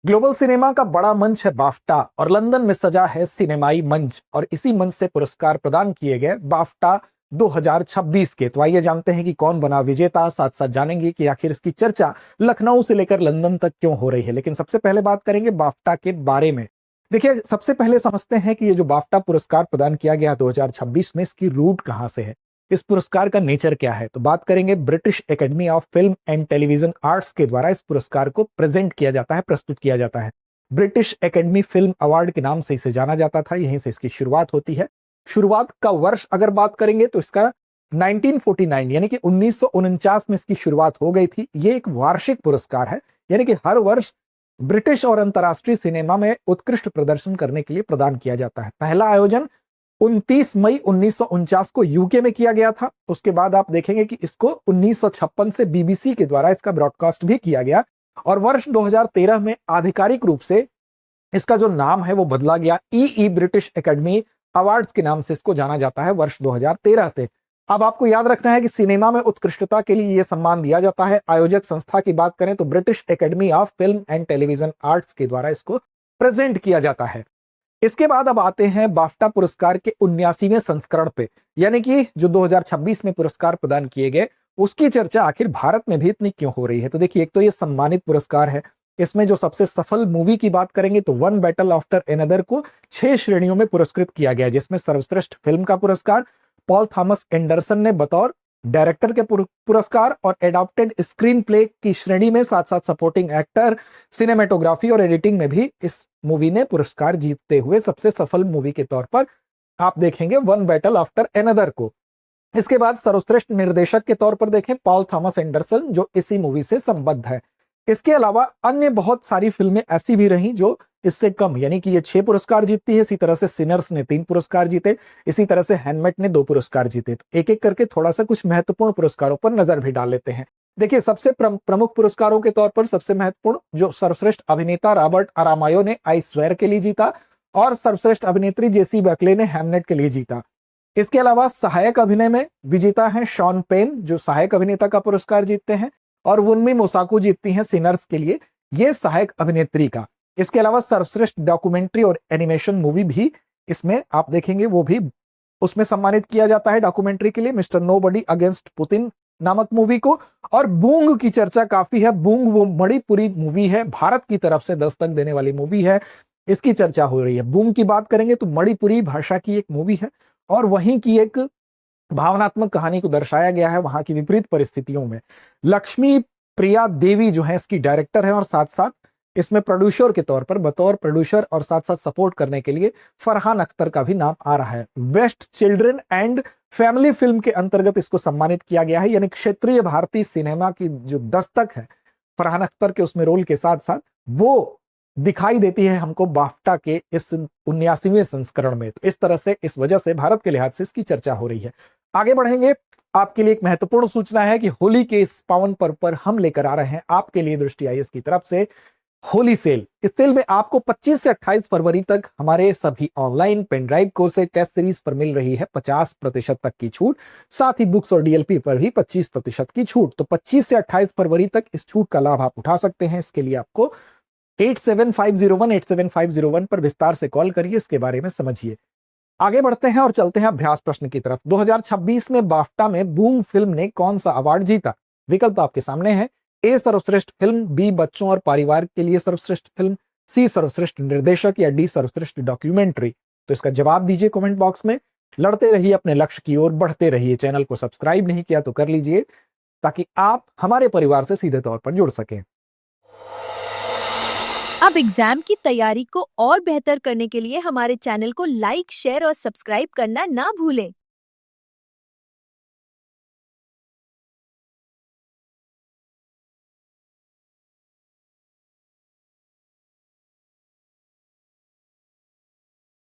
Global cinema का बड़ा मंच है बाफ्टा और लंदन में सजा है सिनेमाई मंच और इसी मंच से पुरस्कार प्रदान किए गए बाफ्टा 2026 के। तो आइए जानते हैं कि कौन बना विजेता, साथ साथ जानेंगे कि आखिर इसकी चर्चा लखनऊ से लेकर लंदन तक क्यों हो रही है। लेकिन सबसे पहले बात करेंगे बाफ्टा के बारे में। देखिए, सबसे पहले समझते हैं कि ये जो बाफ्टा पुरस्कार प्रदान किया गया 2026 में, इसकी रूट कहां से है, इस पुरस्कार का नेचर क्या है। तो बात करेंगे British academy of film and television arts के द्वारा इस पुरस्कार को प्रेजेंट किया जाता है, प्रस्तुत किया जाता है। ब्रिटिश एकेडमी फिल्म अवार्ड के नाम से इसे जाना जाता था, यहीं से इसकी शुरुआत होती है। शुरुआत का वर्ष अगर बात करेंगे तो इसका 1949 यानी कि 1949 में इसकी शुरुआत हो गई थी। ये एक वार्षिक पुरस्कार है, यानी कि हर वर्ष ब्रिटिश और अंतर्राष्ट्रीय सिनेमा में उत्कृष्ट प्रदर्शन करने के लिए प्रदान किया जाता है। पहला आयोजन 29 मई 1949 को यूके में किया गया था। उसके बाद आप देखेंगे कि इसको 1956 से बीबीसी के द्वारा इसका ब्रॉडकास्ट भी किया गया और वर्ष 2013 में आधिकारिक रूप से इसका जो नाम है वो बदला गया। ई ब्रिटिश एकेडमी अवार्ड्स के नाम से इसको जाना जाता है वर्ष 2013 से। अब आपको याद रखना है कि सिनेमा में उत्कृष्टता के लिए यह सम्मान दिया जाता है। आयोजक संस्था की बात करें तो British academy of film and television arts के द्वारा इसको प्रेजेंट किया जाता है। इसके बाद अब आते हैं बाफ्टा पुरस्कार के 79वें संस्करण पे, यानी कि जो 2026 में पुरस्कार प्रदान किए गए उसकी चर्चा आखिर भारत में भी इतनी क्यों हो रही है। तो देखिए, एक तो ये सम्मानित पुरस्कार है। इसमें जो सबसे सफल मूवी की बात करेंगे तो वन बैटल आफ्टर अनदर को 6 श्रेणियों में पुरस्कृत किया गया, जिसमें सर्वश्रेष्ठ फिल्म का पुरस्कार पॉल थॉमस एंडरसन ने बतौर डायरेक्टर के पुरस्कार और एडॉप्टेड स्क्रीन प्ले की श्रेणी में, साथ साथ सपोर्टिंग एक्टर, सिनेमेटोग्राफी और एडिटिंग में भी इस मूवी ने पुरस्कार जीतते हुए सबसे सफल मूवी के तौर पर आप देखेंगे वन बैटल आफ्टर अनदर को। इसके बाद सर्वश्रेष्ठ निर्देशक के तौर पर देखें पॉल थॉमस एंडरसन, जो इसी मूवी से संबद्ध है। इसके अलावा अन्य बहुत सारी फिल्में ऐसी भी रहीं जो इससे कम, यानी कि ये 6 पुरस्कार जीतती है। इसी तरह से सिनर्स ने 3 पुरस्कार जीते, इसी तरह से हैंडमेट ने 2 पुरस्कार जीते। तो एक एक करके थोड़ा सा कुछ महत्वपूर्ण पुरस्कारों पर नजर भी डाल लेते हैं। देखिए, सबसे प्रमुख पुरस्कारों के तौर पर सबसे महत्वपूर्ण जो सर्वश्रेष्ठ अभिनेता रॉबर्ट अरामायो ने आई स्वेयर के लिए जीता और सर्वश्रेष्ठ अभिनेत्री जेसी बकले ने हैमलेट के लिए जीता। इसके अलावा सहायक अभिनय में विजेता है शॉन पेन, जो सहायक अभिनेता का पुरस्कार जीतते हैं, और वुनमी मोसाकू जीतती हैं सिनर्स के लिए, ये सहायक अभिनेत्री का। इसके अलावा सर्वश्रेष्ठ डॉक्यूमेंट्री और एनिमेशन मूवी भी इसमें आप देखेंगे, वो भी उसमें सम्मानित किया जाता है डॉक्यूमेंट्री के लिए, मिस्टर नोबडी अगेंस्ट पुतिन नामक मूवी को। और बूंग की चर्चा काफी है। बूंग वो मणिपुरी मूवी है, भारत की तरफ से दस्तक देने वाली मूवी है, इसकी चर्चा हो रही है। बूंग की बात करेंगे तो मणिपुरी भाषा की एक मूवी है और वहीं की एक भावनात्मक कहानी को दर्शाया गया है वहां की विपरीत परिस्थितियों में। लक्ष्मी प्रिया देवी जो है इसकी डायरेक्टर है और साथ साथ इसमें प्रोड्यूसर के तौर पर, बतौर प्रोड्यूसर और साथ साथ सपोर्ट करने के लिए फरहान अख्तर का भी नाम आ रहा है। Best children and family film के अंतर्गत इसको सम्मानित किया गया है, यानी क्षेत्रीय भारतीय सिनेमा की जो दस्तक है फरहान अख्तर के उसमें रोल के साथ साथ वो दिखाई देती है हमको बाफ्टा के इस 79वें संस्करण में। तो इस तरह से, इस वजह से भारत के लिहाज से इसकी चर्चा हो रही है। आगे बढ़ेंगे, आपके लिए एक महत्वपूर्ण सूचना है कि होली के इस पावन पर्व पर हम लेकर आ रहे हैं आपके लिए दृष्टि आईएएस की तरफ से होली सेल। इस सेल में आपको 25 से 28 फरवरी तक हमारे सभी online pen drive courses test series पर मिल रही है 50% तक की छूट, साथ ही बुक्स और डीएलपी पर भी 25% की छूट। तो 25 से 28 फरवरी तक इस छूट का लाभ आप उठा सकते हैं। इसके लिए आपको 87501 पर विस्तार से कॉल करिए, इसके बारे में समझिए। आगे बढ़ते हैं और चलते हैं अभ्यास प्रश्न की तरफ। 2026 में बाफ्टा में बूम फिल्म ने कौन सा अवार्ड जीता? विकल्प आपके सामने है। ए सर्वश्रेष्ठ फिल्म, बी बच्चों और परिवार के लिए सर्वश्रेष्ठ फिल्म, सी सर्वश्रेष्ठ निर्देशक या डी सर्वश्रेष्ठ डॉक्यूमेंट्री। तो इसका जवाब दीजिए कमेंट बॉक्स में। लड़ते रहिए अपने लक्ष्य की ओर, बढ़ते रहिए। चैनल को सब्सक्राइब नहीं किया तो कर लीजिए ताकि आप हमारे परिवार से सीधे तौर पर जुड़ सकें। अब एग्जाम की तैयारी को और बेहतर करने के लिए हमारे चैनल को लाइक, शेयर और सब्सक्राइब करना ना भूलें।